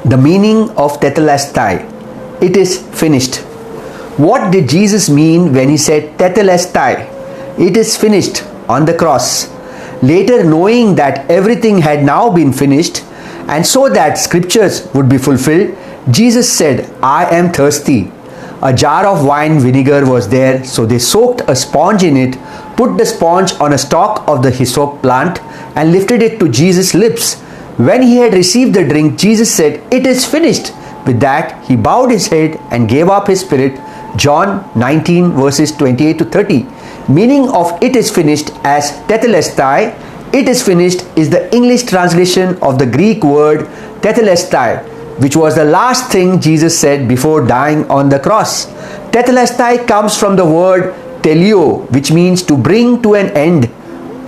The meaning of Tetalestie. It is finished. What did Jesus mean when he said Tetalestie? It is finished on the cross. Later, knowing that everything had now been finished, and so that scriptures would be fulfilled, Jesus said, I am thirsty. A jar of wine vinegar was there, so they soaked a sponge in it, put the sponge on a stalk of the hyssop plant, and lifted it to Jesus' lips. When he had received the drink, Jesus said, It is finished. With that, he bowed his head and gave up his spirit. John 19 verses 28 to 30. Meaning of it is finished as Tetalestie. It is finished is the English translation of the Greek word Tetalestie, which was the last thing Jesus said before dying on the cross. Tetalestie comes from the word teleo, which means to bring to an end,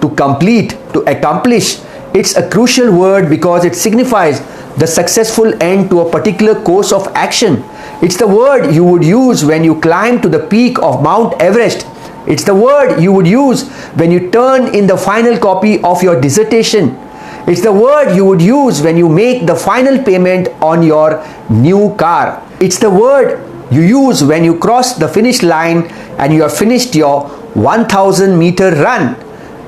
to complete, to accomplish. It's a crucial word because it signifies the successful end to a particular course of action. It's the word you would use when you climb to the peak of Mount Everest. It's the word you would use when you turn in the final copy of your dissertation. It's the word you would use when you make the final payment on your new car. It's the word you use when you cross the finish line and you have finished your 1000-meter run.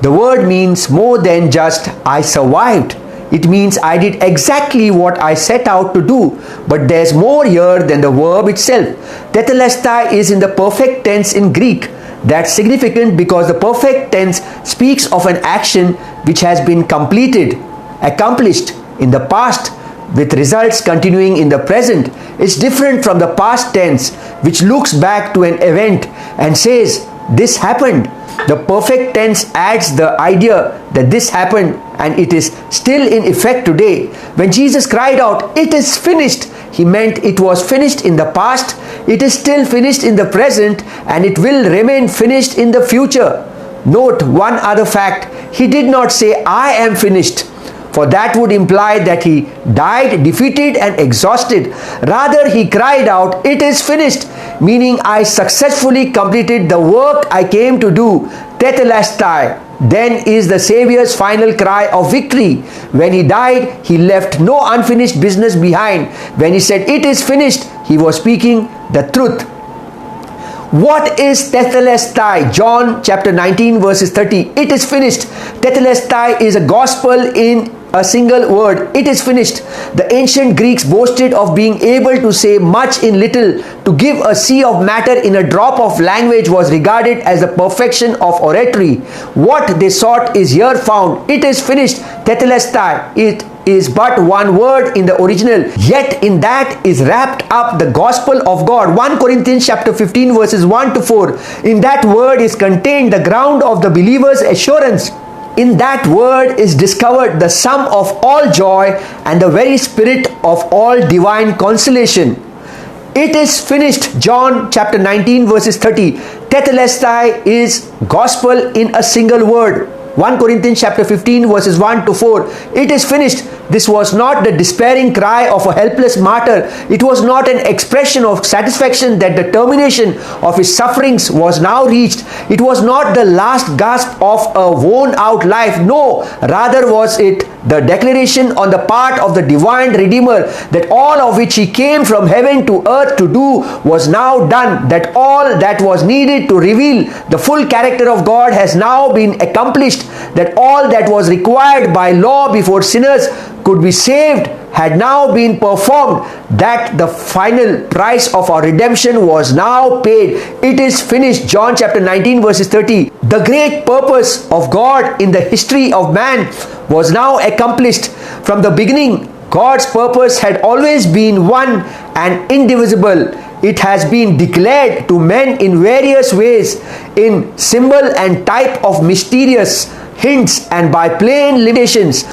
The word means more than just I survived. It means I did exactly what I set out to do. But there's more here than the verb itself. Tetelestai is in the perfect tense in Greek. That's significant because the perfect tense speaks of an action which has been completed, accomplished in the past, with results continuing in the present. It's different from the past tense, which looks back to an event and says, this happened. The perfect tense adds the idea that this happened and it is still in effect today. When Jesus cried out, it is finished, he meant it was finished in the past, it is still finished in the present, and it will remain finished in the future. Note one other fact. He did not say, I am finished, for that would imply that he died defeated and exhausted. Rather, he cried out, it is finished, meaning I successfully completed the work I came to do. Tetelestai then is the Savior's final cry of victory. When he died, he left no unfinished business behind. When he said, it is finished, he was speaking the truth. What is Tetalestai? John chapter 19 verses 30. It is finished. Tetalestai is a gospel in a single word. It is finished. The ancient Greeks boasted of being able to say much in little. To give a sea of matter in a drop of language was regarded as the perfection of oratory. What they sought is here found. It is finished. Tetelestai. It is but one word in the original, yet in that is wrapped up the gospel of God. 1 Corinthians chapter 15 verses 1 to 4. In that word is contained the ground of the believer's assurance. In that word is discovered the sum of all joy and the very spirit of all divine consolation. It is finished. John chapter 19 verses 30. Tetelestai is gospel in a single word. 1 Corinthians chapter 15 verses 1 to 4. It is finished. This was not the despairing cry of a helpless martyr. It was not an expression of satisfaction that the termination of his sufferings was now reached. It was not the last gasp of a worn out life. No, rather was it the declaration on the part of the divine Redeemer that all of which he came from heaven to earth to do was now done, that all that was needed to reveal the full character of God has now been accomplished, that all that was required by law before sinners could be saved had now been performed, that the final price of our redemption was now paid. It is finished. John chapter 19 verses 30. The great purpose of God in the history of man was now accomplished. From the beginning, God's purpose had always been one and indivisible. It has been declared to men in various ways, in symbol and type of mysterious hints and by plain limitations,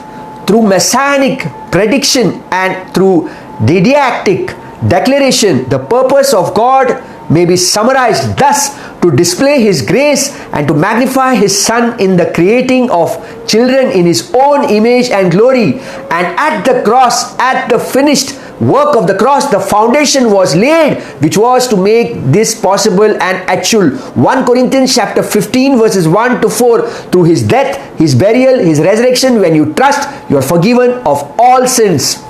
through messianic prediction and through didactic declaration. The purpose of God may be summarized thus: to display his grace and to magnify his Son in the creating of children in his own image and glory. And at the cross, at the finished work of the cross, the foundation was laid which was to make this possible and actual. 1 Corinthians chapter 15 verses 1 to 4. Through his death, his burial, his resurrection, when you trust, you are forgiven of all sins.